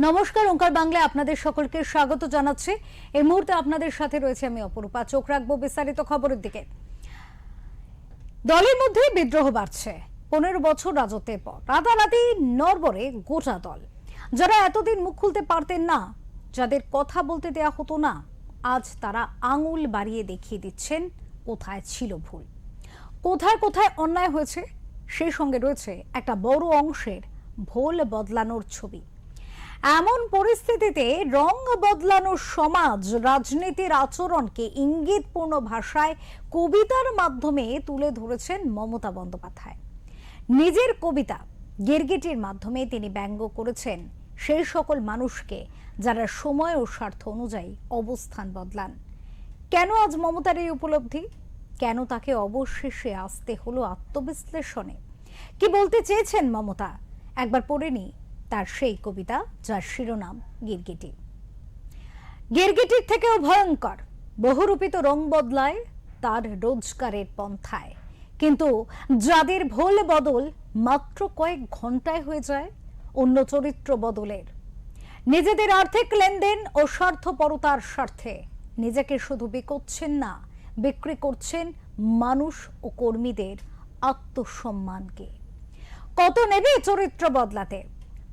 নমস্কার, ওঙ্কার বাংলায় আপনাদের সকলকে স্বাগত জানাচ্ছি। এই মুহূর্তে আপনাদের সাথে রয়েছে আমি অপরূপা। চোখ রাখবো বিস্তারিত খবরের দিকে। দলের মধ্যে বিদ্রোহ বাড়ছে। 15 বছর রাজত্বের পর রাতারাতি নড়বড়ে গোটা দল। যারা এতদিন মুখ খুলতে পারতেন না, যাদের কথা বলতে দেয়া হতো না, আজ তারা আঙুল বাড়িয়ে দেখিয়ে দিচ্ছেন কোথায় ছিল ভুল, কোথায় কোথায় অন্যায় হয়েছে। সেই সঙ্গে রয়েছে একটা বড় অংশের ভুল বদলানোর ছবি। এমন পরিস্থিতিতে রং বদলানোর সমাজ রাজনীতির আচরণকে ইঙ্গিতপূর্ণ ভাষায় কবিতার মাধ্যমে তুলে ধরেছেন মমতা বন্দ্যোপাধ্যায়। নিজের কবিতা গিরগিটির মাধ্যমে তিনি ব্যঙ্গ করেছেন সেই সকল মানুষকে যারা সময় ও স্বার্থ অনুযায়ী অবস্থান বদলান। কেন আজ মমতার এই উপলব্ধি? কেন তাকে অবশেষে আসতে হলো আত্মবিশ্লেষণে? কি বলতে চেয়েছেন মমতা? একবার পড়ে নি তার সেই কবিতা, যার শিরোনাম গিরগিটি। গিরগিটির থেকেও ভয়ঙ্কর, বহুরূপিত রং বদলায় তার রোজগারের পন্থায়। কিন্তু যাদের ভুল বদল মাত্র কয়েক ঘন্টায় হয়ে যায় অন্য চরিত্র বদলের। নিজেদের আর্থিক লেনদেন ও স্বার্থপরতার স্বার্থে নিজেকে শুধু বিকোচ্ছেন না, বিক্রি করছেন মানুষ ও কর্মীদের আত্মসম্মানকে। কত নেবে চরিত্র বদলাতে?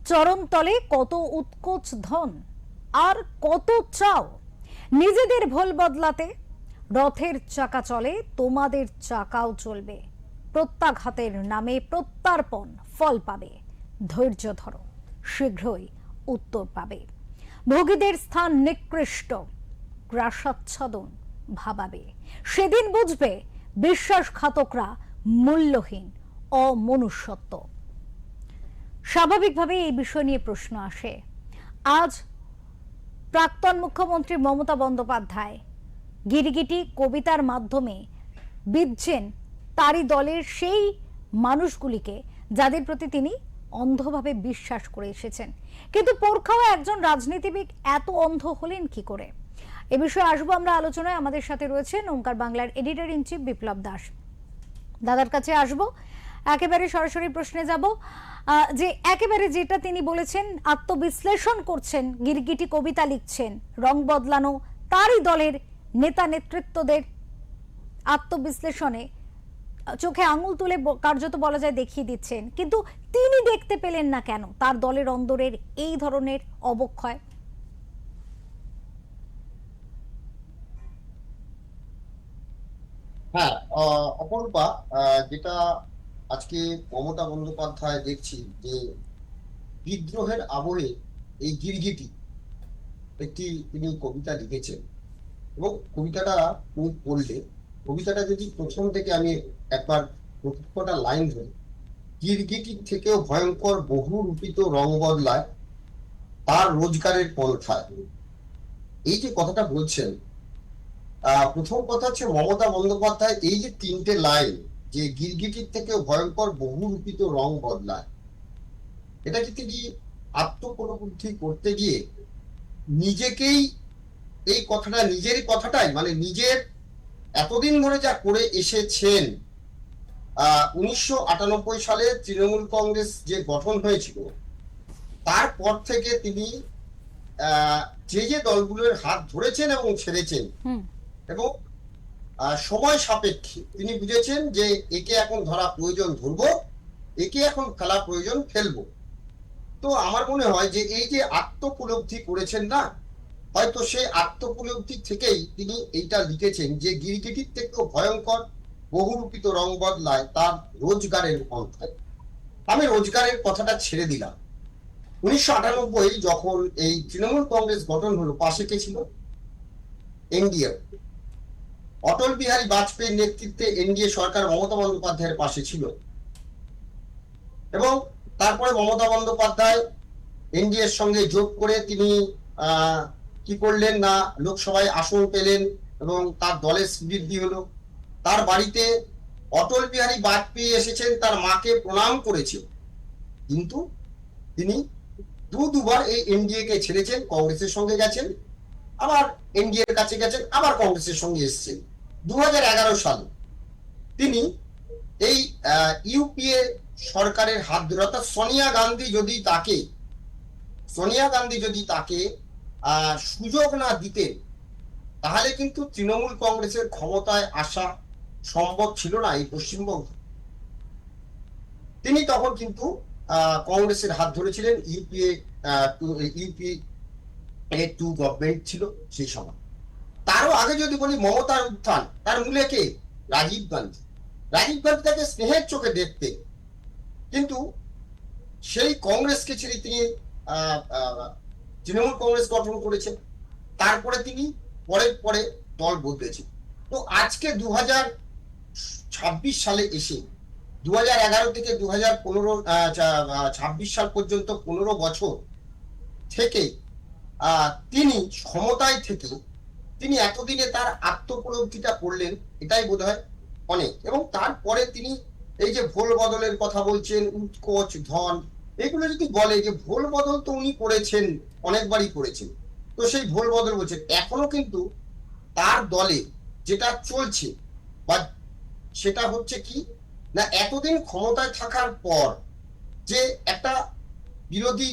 চরণতলে কত উৎকোচ ধন, আর কত চাও নিজেদের ভুল বদলাতে? রথের চাকা চলে, তোমাদের চাকাও চলবে। প্রত্যাঘাতের নামে প্রত্যার্পণ ফল পাবে। ধৈর্য ধরো, শীঘ্রই উত্তর পাবে। ভোগীদের স্থান নিকৃষ্ট, গ্রাসাচ্ছাদন ভাবাবে। সেদিন বুঝবে বিশ্বাসঘাতকরা মূল্যহীন, অমনুষ্যত্ব। স্বাভাবিকভাবে এই বিষয় নিয়ে প্রশ্ন আসে। আজ প্রাক্তন মুখ্যমন্ত্রী মমতা বন্দ্যোপাধ্যায় গিরগিটি কবিতার মাধ্যমে বিধছেন তারই দলের সেই মানুষগুলিকে যাদের প্রতি তিনি অন্ধভাবে বিশ্বাস করে এসেছেন। কিন্তু পরখাও একজন রাজনীতিবিদ এত অন্ধ হলেন কি করে? এ বিষয়ে আসবো আমরা আলোচনায়। আমাদের সাথে রয়েছেন ওঙ্কার বাংলার এডিটর ইন চিফ বিপ্লব দাস। দাদার কাছে আসবো, একেবারে সরাসরি প্রশ্নে যাব। যে একেবারে যেটা তিনি বলেছেন, আত্মবিশ্লেষণ করছেন, গিরগিটি কবিতা লিখছেন, রং বদলানো তারই দলের নেতা নেতৃত্বদের আত্মবিশ্লেষণে চোখে আঙুল তুলে কার্যত বলা যায় দেখিয়ে দিচ্ছেন। কিন্তু তিনি দেখতে পেলেন না কেন তার দলের অন্দরের এই ধরনের অবক্ষয়? হ্যাঁ, অপরূপা, যেটা আজকে মমতা বন্দ্যোপাধ্যায় দেখছি যে বিদ্রোহের আবহে এই গিরগিটি একটি তিনি কবিতা লিখেছেন। এবং কবিতাটা তুমি পড়লে, কবিতাটা যদি প্রথম থেকে আমি একবার প্রত্যেকটা লাইন ধরি, গিরগিটির থেকেও ভয়ঙ্কর বহু রূপিত রং বদলায় তার রোজগারের পন্থায়। এই যে কথাটা বলছেন, প্রথম কথা হচ্ছে মমতা বন্দ্যোপাধ্যায় এই যে তিনটে লাইন, যে গিরগিটির থেকেও ভয়ঙ্কর বহুরূপিত রং বদলায়, এটা কি তিনি আত্মপরিবুদ্ধি করতে গিয়ে নিজেকেই এই কথাটা, নিজেরই কথাটাই, মানে নিজের এতদিন ধরে যা করে এসেছেন, 1998 সালে তৃণমূল কংগ্রেস যে গঠন হয়েছিল তারপর থেকে তিনি যে যে দলগুলোর হাত ধরেছেন এবং ছেড়েছেন, এবং সময় সাপেক্ষে তিনি বুঝেছেন যে একে এখন ধরা প্রয়োজন ধরবো, একে এখন ফেলা প্রয়োজন ফেলবো। তো আমার মনে হয় যে এই যে আত্মোপলব্ধি করেছেন না, হয়তো সেই আত্মোপলব্ধি থেকেই তিনি এইটা লিখেছেন যে গিরগিটির থেকেও ভয়ঙ্কর বহুরূপিত রং বদলায় তার রোজগারের পন্থায়। আমি রোজগারের কথাটা ছেড়ে দিলাম। 1998 যখন এই তৃণমূল কংগ্রেস গঠন হলো, পাশে কে ছিল? এনডিএ, অটল বিহারী বাজপেয়ীর নেতৃত্বে এনডিএ সরকার মমতা বন্দ্যোপাধ্যায়ের পাশে ছিল। এবং তারপরে মমতা বন্দ্যোপাধ্যায় এনডিএর সঙ্গে যোগ করে তিনি কি করলেন না, লোকসভায় আসন পেলেন এবং তার দলের বৃদ্ধি হলো। তার বাড়িতে অটল বিহারী বাজপেয়ী এসেছেন, তার মাকে প্রণাম করেছে। কিন্তু তিনি দুবার এই এনডিএ কে ছেড়েছেন, কংগ্রেসের সঙ্গে গেছেন, আবার এনডিএ এর কাছে গেছেন, আবার কংগ্রেসের সঙ্গে এসেছেন। 2011 সালে তিনি এই ইউপিএ সরকারের হাত ধরে, অর্থাৎ সোনিয়া গান্ধী যদি তাকে সোনিয়া গান্ধী যদি তাকে সুযোগ না দিতেন, তাহলে কিন্তু তৃণমূল কংগ্রেসের ক্ষমতায় আসা সম্ভব ছিল না এই পশ্চিমবঙ্গ। তিনি তখন কিন্তু কংগ্রেসের হাত ধরেছিলেন। ইউপিএ 2 গভর্নমেন্ট ছিল সেই সময়। তারও আগে যদি বলি মমতার উত্থান, তার মূলে কে? রাজীব গান্ধী। রাজীব গান্ধী তাকে স্নেহের চোখে দেখতেন, কিন্তু সেই কংগ্রেসকে ছেড়ে তিনি তৃণমূল কংগ্রেস গঠন করেছেন। তারপরে তিনি পরে দল বদলেছেন। তো আজকে 2026 সালে এসে 2011 থেকে 2026 সাল পর্যন্ত 15 বছর থেকে তিনি ক্ষমতায় থেকে তিনি এতদিনে তার আত্মোপলব্ধিটা করলেন, এটাই বোধ হয় অনেক। এবং তারপরে তিনি এই যে ভোল বদলের কথা বলছেন, উৎকোচ ধন, এগুলো যদি বলে যে ভোল বদল তো উনি করেছেন, অনেকবারই করেছেন, তো সেই ভোল বদল বলছেন। এখনো কিন্তু তার দলে যেটা চলছে বা সেটা হচ্ছে কি না, এতদিন ক্ষমতায় থাকার পর যে একটা বিরোধী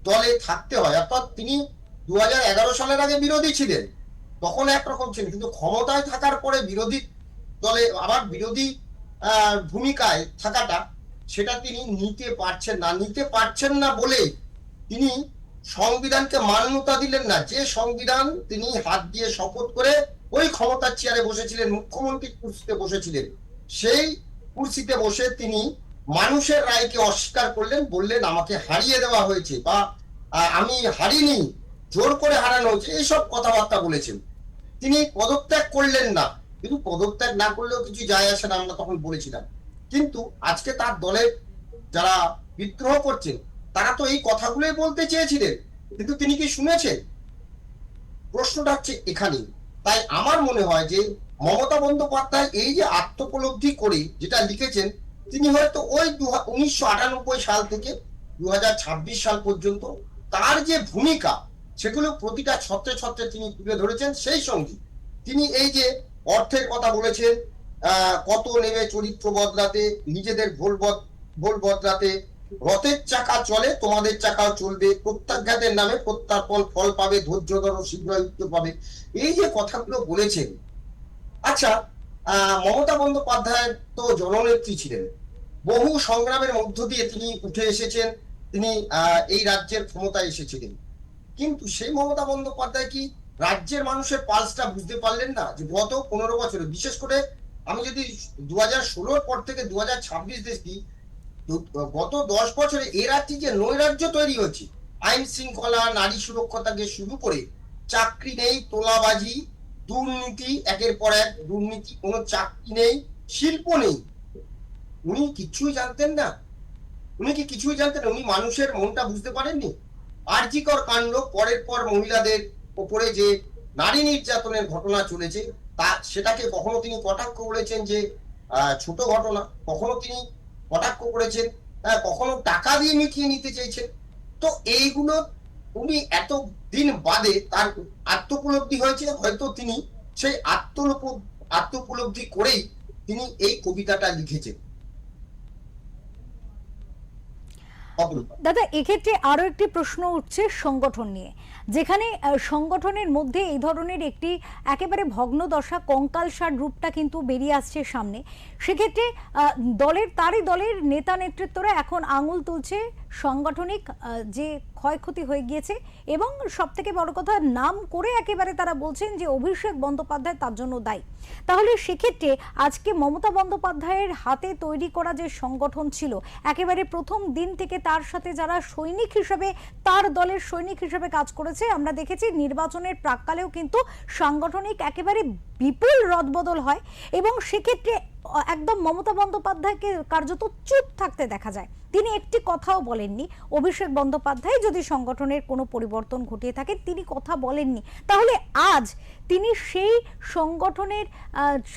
দলে থাকতে হয়, অর্থাৎ তিনি 2011 সালের আগে বিরোধী ছিলেন, তখন একরকম ছিলেন, কিন্তু ক্ষমতায় থাকার পরে বিরোধী দলে আবার বিরোধী ভূমিকায় থাকাটা, সেটা তিনি নিতে পারছেন না বলে তিনি সংবিধানকে মান্যতা দিলেন না। যে সংবিধান তিনি হাত দিয়ে শপথ করে ওই ক্ষমতার চেয়ারে বসেছিলেন, মুখ্যমন্ত্রীর কুর্সিতে বসেছিলেন, সেই কুর্সিতে বসে তিনি মানুষের রায়কে অস্বীকার করলেন, বললেন আমাকে হারিয়ে দেওয়া হয়েছে বা আমি হারিনি, জোর করে হারানো হয়েছে, এইসব কথাবার্তা বলেছেন। তিনি পদত্যাগ করলেন না, কিন্তু পদত্যাগ না করলেও কিছু যায় আসে না, আমরা তখন বলেছিলাম। কিন্তু আজকে তার দলের যারা বিদ্রোহ করছেন তারা তো এই কথাগুলোই বলতে চেয়েছিলেন, কিন্তু তিনি কি শুনেছেন? প্রশ্নটা হচ্ছে এখানেই। তাই আমার মনে হয় যে মমতা বন্দ্যোপাধ্যায় এই যে আত্মোপলব্ধি করে যেটা লিখেছেন, তিনি হয়তো ওই 1998 সাল থেকে 2026 সাল পর্যন্ত তার যে ভূমিকা, সেগুলো প্রতিটা ছত্রে ছত্রে তিনি তুলে ধরেছেন। সেই সঙ্গে তিনি এই যে অর্থের কথা বলেছেন, কত নেমে চরিত্র বদলাতে, নিজেদের ভোল বদলাতে, রথের চাকা চলে তোমাদের চাকাও চলবে, প্রত্যাঘাতের নামে প্রত্যার্পণ ফল পাবে, ধৈর্য ধরো শীঘ্রই উত্তর পাবে, এই যে কথাগুলো বলেছেন। আচ্ছা, মমতা বন্দ্যোপাধ্যায় তো জননেত্রী ছিলেন, বহু সংগ্রামের মধ্য দিয়ে তিনি উঠে এসেছেন, তিনি এই রাজ্যের ক্ষমতায় এসেছিলেন, কিন্তু সেই মমতা বন্দ্যোপাধ্যায় কি রাজ্যের মানুষের পালসটা বুঝতে পারলেন না? যে গত 15 বছরে, বিশেষ করে আমি যদি 2016 পর থেকে 2026 দেখি, গত 10 বছরে এ রাজ্যে যে নৈরাজ্য তৈরি হয়েছে, আইন শৃঙ্খলা, নারী সুরক্ষা থেকে শুরু করে চাকরি নেই, তোলাবাজি, দুর্নীতি, একের পর এক দুর্নীতি, কোনো চাকরি নেই, শিল্প নেই, উনি কিছুই জানতেন না। উনি কি কিছুই জানতেন? উনি মানুষের মনটা বুঝতে পারেননি? আরজিকর কাণ্ড, পরের পর মহিলাদের উপরে যে নারী নির্যাতনের ঘটনা চলেছে, সেটাকে কখনো তিনি কটাক্ষ করেছেন যে ছোট ঘটনা, কখনো তিনি কটাক্ষ করেছেন কখনো টাকা দিয়ে মিটিয়ে নিতে চেয়েছেন। তো এইগুলো উনি এত দিন বাদে তার আত্মোপলব্ধি হয়েছে, হয়তো তিনি সেই আত্মোপলব্ধি করেই তিনি এই কবিতাটা লিখেছেন। দাদা, এক্ষেত্রে আরো একটি প্রশ্ন উঠছে সংগঠন নিয়ে, যেখানে সংগঠনের মধ্যে এই ধরনের একটি একেবারে ভগ্নদশা, কঙ্কালসার রূপটা কিন্তু বেরিয়ে আসছে সামনে। সেক্ষেত্রে তারই দলের নেতা নেতৃত্বরা এখন আঙুল তুলছে সাংগঠনিক যে ক্ষয়ক্ষতি হয়ে গিয়েছে, এবং সব থেকে বড় কথা, নাম করে একেবারে তারা বলছেন যে অভিষেক বন্দ্যোপাধ্যায় তার জন্য দায়ী। তাহলে সেক্ষেত্রে আজকে মমতা বন্দ্যোপাধ্যায়ের হাতে তৈরি করা যে সংগঠন ছিল, একেবারে প্রথম দিন থেকে তার সাথে যারা সৈনিক হিসেবে, তার দলের সৈনিক হিসেবে কাজ করেছে, আমরা দেখেছি নির্বাচনের প্রাক্কালেও কিন্তু সাংগঠনিক একেবারে বিপুল রদবদল হয়, এবং সেক্ষেত্রে একদম মমতা বন্দ্যোপাধ্যায়কে কার্যত চুপ থাকতে দেখা যায়। তিনি একটি কথাও বলেননি। অভিষেক বন্দ্যোপাধ্যায় যদি সংগঠনের কোনো পরিবর্তন ঘটিয়ে থাকে, তিনি কথা বলেননি। তাহলে আজ তিনি সেই সংগঠনের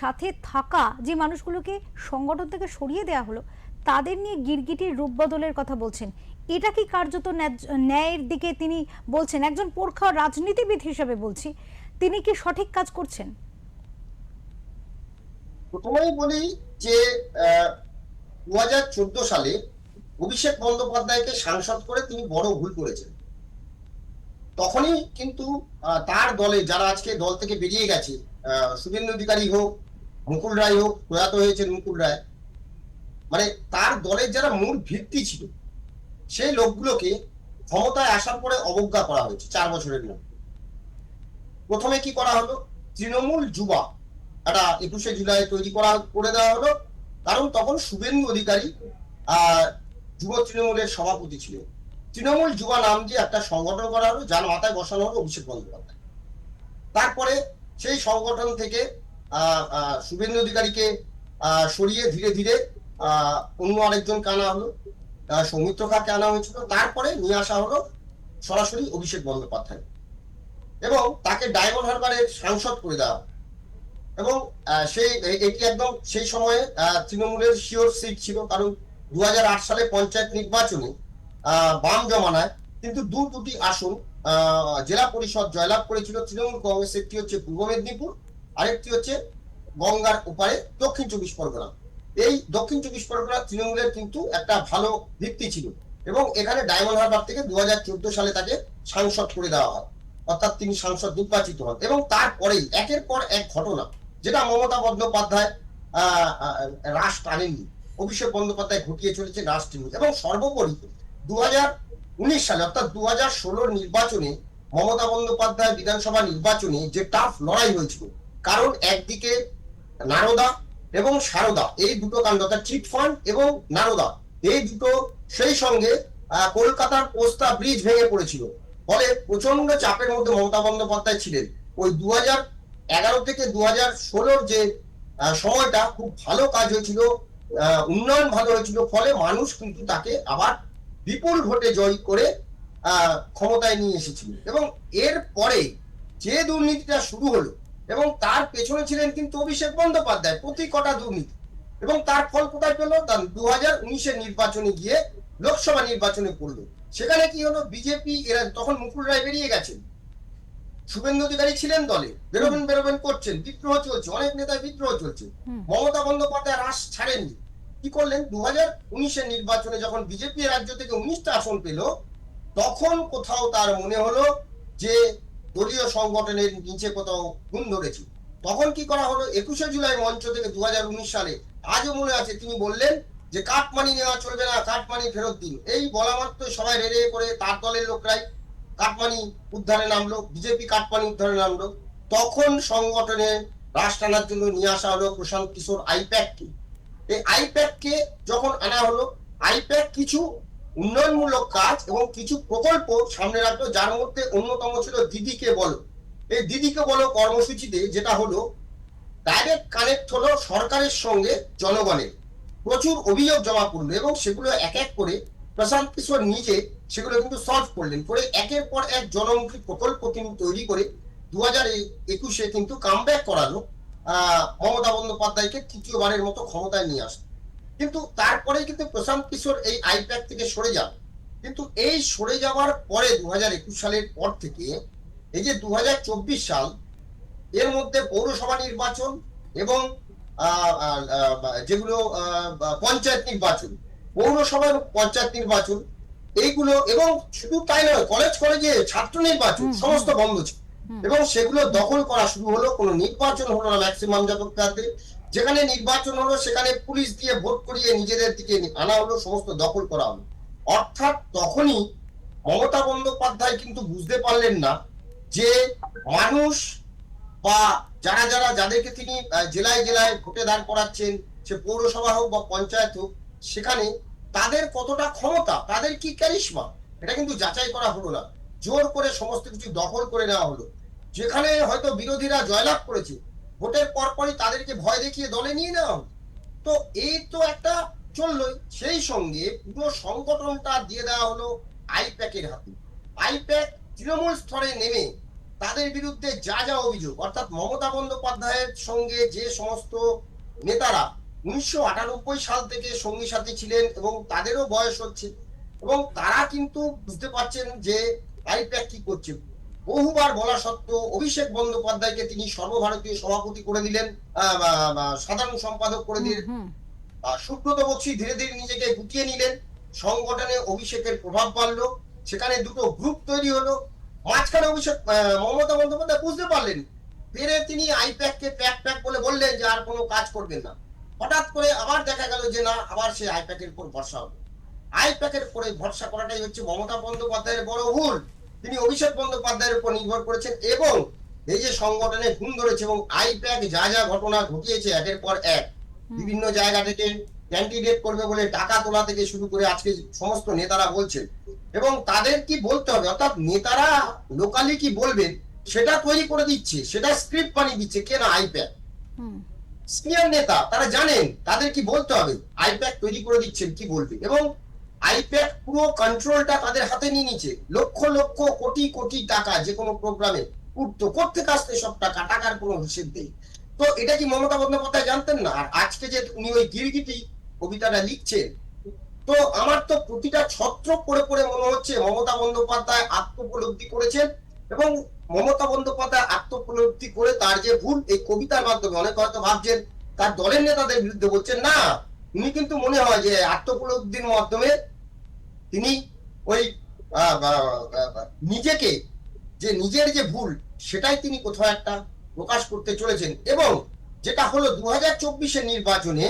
সাথে থাকা যে মানুষগুলোকে সংগঠন থেকে সরিয়ে দেওয়া হলো, তাদের নিয়ে গিরগিটির রূপ বদলের কথা বলছেন। এটা কি কার্যত ন্যায়ের দিকে তিনি বলছেন? একজন পোরখা রাজনীতিবিদ হিসেবে বলছি, তিনি কি সঠিক কাজ করছেন? প্রথমেই বলি যে 2014 সালে অভিষেক বন্দ্যোপাধ্যায়কে সাংসদ করে তিনি বড় ভুল করেছেন। তখনই কিন্তু তার দলে যারা আজকে দল থেকে বেরিয়ে গেছে, শুভেন্দু অধিকারী হোক, মুকুল রায় হোক, প্রয়াত হয়েছেন মুকুল রায়, মানে তার দলের যারা মূল ভিত্তি ছিল সেই লোকগুলোকে ক্ষমতায় আসার পরে অবজ্ঞা করা হয়েছে 4 বছরের মধ্যে। প্রথমে কি করা হলো, তৃণমূল যুবা একটা 21শে জুলাই তৈরি করে দেওয়া হলো, কারণ তখন শুভেন্দু অধিকারী যুব তৃণমূলের সভাপতি ছিলেন। তৃণমূল যুবা নাম দিয়ে একটা সংগঠন করা হলো, যার মাথায় বসানো হলো অভিষেক বন্দ্যোপাধ্যায়। তারপরে সেই সংগঠন থেকে শুভেন্দু অধিকারীকে সরিয়ে ধীরে ধীরে অন্য আরেকজনকে আনা হলো, সৌমিত্র খাঁকে আনা হয়েছিল। তারপরে নিয়ে আসা হলো সরাসরি অভিষেক বন্দ্যোপাধ্যায় এবং তাকে ডায়মন্ড হারবারের সাংসদ করে দেওয়া। এবং এটি একদম সেই সময়ে তৃণমূলের শিওর সিট ছিল, কারণ 2008 সালে পঞ্চায়েত নির্বাচনে বাম জমানায় কিন্তু দুটি আসন জেলা পরিষদ জয়লাভ করেছিল তৃণমূল কংগ্রেস। একটি হচ্ছে পূর্ব মেদিনীপুর, আরেকটি হচ্ছে গঙ্গার ওপারে দক্ষিণ 24 পরগনা। এই দক্ষিণ 24 পরগনা তৃণমূলের কিন্তু একটা ভালো ভিত্তি ছিল এবং এখানে ডায়মন্ড হারবার থেকে 2014 সালে তাকে সাংসদ করে দেওয়া হয়, অর্থাৎ তিনি সাংসদ নির্বাচিত হন। এবং তারপরেই একের পর এক ঘটনা, যেটা মমতা বন্দ্যোপাধ্যায় রাশ টানেননি, অভিষেক বন্দ্যোপাধ্যায় ঘটিয়ে চলেছে রাশ টেনে। এবং সর্বোপরি 2019 সালে অর্থাৎ 2016 নির্বাচনে মমতা বন্দ্যোপাধ্যায় বিধানসভা নির্বাচনে যে টাফ লড়াই হয়েছিল, কারণ একদিকে নারদা এবং সারদা এই দুটো কাণ্ড, অর্থাৎ চিট ফান্ড এবং নারদা এই দুটো, সেই সঙ্গে কলকাতার পোস্তা ব্রিজ ভেঙে পড়েছিল, ফলে প্রচন্ড চাপের মধ্যে মমতা বন্দ্যোপাধ্যায় ছিলেন। ওই 2011 থেকে 2016 যে সময়টা খুব ভালো কাজ হয়েছিল, উন্নয়ন ভালো হয়েছিল, ফলে মানুষ কিন্তু তাকে আবার বিপুল ভোটে জয় করে ক্ষমতায় নিয়ে এসেছিল। এবং এর পরে যে দুর্নীতিটা শুরু হলো এবং তার পেছনে ছিলেন কিন্তু অভিষেক বন্দ্যোপাধ্যায়, প্রতি কটা দুর্নীতি। এবং তার ফল কোথায় পেল, 2019-এর নির্বাচনে গিয়ে লোকসভা নির্বাচনে পড়লো। সেখানে কি হলো, বিজেপি এরা তখন মুকুল রায় বেরিয়ে গেছেন, শুভেন্দু অধিকারী ছিলেন দলে, বেরোবেন করছেন, বিদ্রোহ চলছে, অনেক নেতার বিদ্রোহ চলছে। মমতা বন্দ্যোপাধ্যায় রাশ ছাড়েননি। কি করলেন, 2019-এর নির্বাচনে যখন বিজেপি রাজ্য থেকে 19টা আসন পেল, তখন কোথাও তার মনে হলো যে দলীয় সংগঠনের নিচে কোথাও ঘুম ধরেছে। তখন কি করা হলো, 21শে জুলাই মঞ্চ থেকে 2019 সালে, আজও মনে আছে, তিনি বললেন যে কাটমানি নেওয়া চলবে না, কাটমানি ফেরত দিন। এই বলা মাত্র সবাই রেড়ে করে তার দলের লোকরাই কাটমানি উদ্ধারে নামলো, বিজেপি কাটমানি উদ্ধারে নামলো। তখন সংগঠনে রাশ টানার জন্য নিয়ে আসা হলো প্রশান্ত কিশোর আইপ্যাককে। এই আইপ্যাককে যখন আনা হলো, আইপ্যাক কিছু উন্নয়নমূলক কাজ এবং কিছু প্রকল্প সামনে রাখলো, যার মধ্যে অন্যতম ছিল দিদিকে বলো। এই দিদিকে বলো কর্মসূচিতে যেটা হলো, ডাইরেক্ট কানেক্ট হলো সরকারের সঙ্গে জনগণের, প্রচুর অভিযোগ জমা পড়লো এবং সেগুলো এক এক করে প্রশান্ত কিশোর নিজে সেগুলো কিন্তু সলভ করলেন, করে একের পর এক জনমুখী প্রকল্প তিনি তৈরি করে 2021-এ কিন্তু কামব্যাক করালো মমতা বন্দ্যোপাধ্যায়কে তৃতীয়বারের মতো ক্ষমতায় নিয়ে আসে। কিন্তু তারপরে কিন্তু প্রশান্ত কিশোর এই আইপ্যাক থেকে সরে যান। কিন্তু এই সরে যাওয়ার পরে 2021 সালের পর থেকে এই যে 2024 সাল, এর মধ্যে পৌরসভা নির্বাচন এবং যেগুলো পঞ্চায়েত নির্বাচন, পৌরসভার পঞ্চায়েত নির্বাচন, এইগুলো, এবং শুধু তাই নয়, কলেজে ছাত্র নির্বাচন সমস্ত বন্ধ ছিল এবং সেগুলো দখল করা শুরু হলো। কোনো নির্বাচন হলো না ম্যাক্সিমাম জায়গাতে, যেখানে নির্বাচন হলো সেখানে পুলিশ দিয়ে ভোট করিয়ে নিজেদের দিকে আনা হলো, সমস্ত দখল করা হলো। অর্থাৎ তখনই মমতা বন্দ্যোপাধ্যায় কিন্তু বুঝতে পারলেন না যে মানুষ বা যাদেরকে তিনি জেলায় জেলায় ভোটে দাঁড় করাচ্ছেন, সে পৌরসভা হোক বা পঞ্চায়েত হোক, সেখানে তাদের কতটা ক্ষমতা, তাদের কি ক্যারিশমা, এটা কিন্তু যাচাই করা হলো না। জোর করে সমস্ত কিছু দখল করে নেওয়া হলো। যেখানে হয়তো বিরোধীরা জয়লাভ করেছে, ভোটের পরপরই তাদেরকে ভয় দেখিয়ে দলে নিয়ে নেওয়া হলো। তো এই তো একটা চললোই, সেই সঙ্গে পুরো সংগঠনটা দিয়ে দেওয়া হলো আইপ্যাকের হাতে। আইপ্যাক তৃণমূল স্তরে নেমে তাদের বিরুদ্ধে যা যা অভিযোগ, অর্থাৎ মমতা বন্দ্যোপাধ্যায়ের সঙ্গে যে সমস্ত নেতারা 1998 সাল থেকে সঙ্গী সাথী ছিলেন এবং তাদেরও বয়স হচ্ছে, এবং তারা কিন্তু বুঝতে পারছেন যে আইপ্যাক কি করছে। বহুবার বলা সত্ত্বেও অভিষেক বন্দ্যোপাধ্যায়কে তিনি সর্বভারতীয় সভাপতি করে দিলেন, সাধারণ সম্পাদক করে দিলেন। সুব্রত বক্সী ধীরে ধীরে নিজেকে গুটিয়ে নিলেন, সংগঠনে অভিষেকের প্রভাব বাড়লো, সেখানে দুটো গ্রুপ তৈরি হলো, মাঝখানে মমতা বন্দ্যোপাধ্যায় বুঝতে পারলেন, পেরে তিনি আইপ্যাককে প্যাক প্যাক বলে বললেন যে আর কোনো কাজ করবেন না। হঠাৎ করে আবার দেখা গেল যে না, আবার সেই আইপ্যাকের উপর ভরসা হবে। আইপ্যাকের উপরে ভরসা করাটাই হচ্ছে মমতা বন্দ্যোপাধ্যায়ের বড় ভুল। তিনি অভিষেক বন্দ্যোপাধ্যায়ের উপর নির্ভর করেছেন এবং এই যে সংগঠনে ঘুম ধরেছে এবং আইপ্যাক যা যা ঘটনা ঘটিয়েছে একের পর এক, বিভিন্ন জায়গা থেকে ক্যান্ডিডেট করবে বলে টাকা তোলা থেকে শুরু করে আজকে সমস্ত নেতারা বলছেন, এবং তাদের কি বলতে হবে, অর্থাৎ নেতারা লোকালি কি বলবেন সেটা তৈরি করে দিচ্ছে, সেটা স্ক্রিপ্ট বানিয়ে দিচ্ছে কে না আইপ্যাক। সিনিয়র নেতা তারা জানেন তাদের কি বলতে হবে, আইপ্যাক তৈরি করে দিচ্ছেন কি বলবে, এবং আইপ্যাক পুরো কন্ট্রোলটা তাদের হাতে নিয়ে নিচ্ছে। লক্ষ লক্ষ কোটি কোটি টাকা যে কোনো প্রোগ্রামে উঠতো, কোথেকে আসতে সব টাকা, টাকার কোনো হিসেব নেই। তো এটা কি মমতা বন্দ্যোপাধ্যায় জানতেন না? আর আজকে যে উনি ওই গিরগিটি কবিতাটা লিখছেন, তো আমার তো প্রতিটা ছত্র পড়ে পড়ে মনে হচ্ছে মমতা বন্দ্যোপাধ্যায় আত্মোপলব্ধি করেছেন, এবং মমতা বন্দ্যোপাধ্যায় আত্মোপলব্ধি করে তার যে ভুল এই কবিতার মাধ্যমে, অনেক হয়তো ভাবছেন তার দলের নেতাদের বিরুদ্ধে বলছেন না, উনি কিন্তু মনে হয় যে আত্মোপলব্ধির মাধ্যমে তিনি ওই নিজেকে, যে নিজের যে ভুল সেটাই তিনি কোথাও একটা প্রকাশ করতে চলেছেন। এবং যেটা হলো 2024-এর নির্বাচনে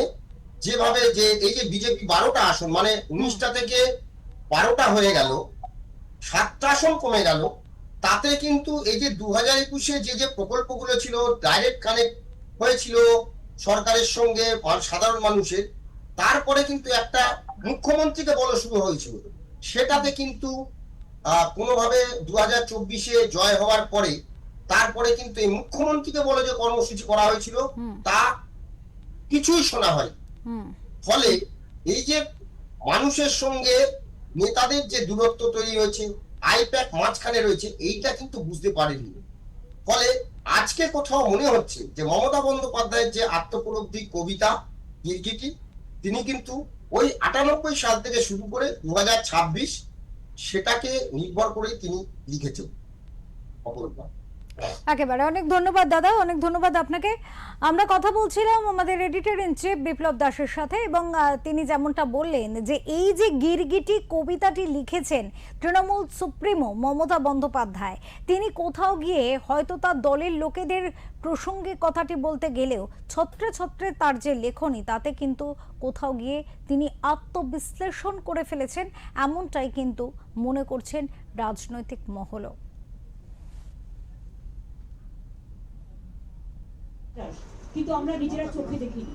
যেভাবে যে এই যে বিজেপি 12টা আসন, মানে 19টা থেকে 12টা হয়ে গেল, 7টা আসন কমে গেল, তাতে কিন্তু এই যে 2021-এ যে যে প্রকল্পগুলো ছিল ডাইরেক্ট কানেক্ট হয়েছিল সরকারের সঙ্গে সাধারণ মানুষের, তারপরে কিন্তু একটা মুখ্যমন্ত্রীকে বলা শুরু হয়েছিল, সেটাতে কিন্তু কোনোভাবে 2024-এ জয় হওয়ার পরে তারপরে কিন্তু এই মুখ্যমন্ত্রীকে বলে যে কর্মসূচি করা হয়েছিল তা কিছুই শোনা হয়। ফলে এই যে মানুষের সঙ্গে নেতাদের যে দূরত্ব তৈরি হয়েছে, আইপ্যাক মাঝখানে রয়েছে, এইটা কিন্তু বুঝতে পারেনি। ফলে আজকে কোথাও মনে হচ্ছে যে মমতা বন্দ্যোপাধ্যায়ের যে আত্মোপলব্ধি কবিতা গিরগিটি, তিনি কিন্তু ওই 98 সাল থেকে শুরু করে 2026 সেটাকে নির্ভর করে তিনি লিখেছেন। অপরূপা, একেবারে অনেক ধন্যবাদ দাদা, অনেক ধন্যবাদ আপনাকে। আমরা কথা বলছিলাম আমাদের এডিটর ইন চিফ বিপ্লব দাসের সাথে, এবং তিনি যেমনটা বললেন যে এই যে গিরগিটি কবিতাটি লিখেছেন তৃণমূল সুপ্রিমো মমতা বন্দ্যোপাধ্যায়, তিনি কোথাও গিয়ে হয়তো তার দলের লোকেদের প্রসঙ্গে কথাটি বলতে গেলেও ছত্রে ছত্রে তার যে লেখনী তাতে কিন্তু কোথাও গিয়ে তিনি আত্মবিশ্লেষণ করে ফেলেছেন, এমনটাই কিন্তু মনে করছেন রাজনৈতিক মহলও। কিন্তু আমরা নিজেরা চোখে দেখিনি।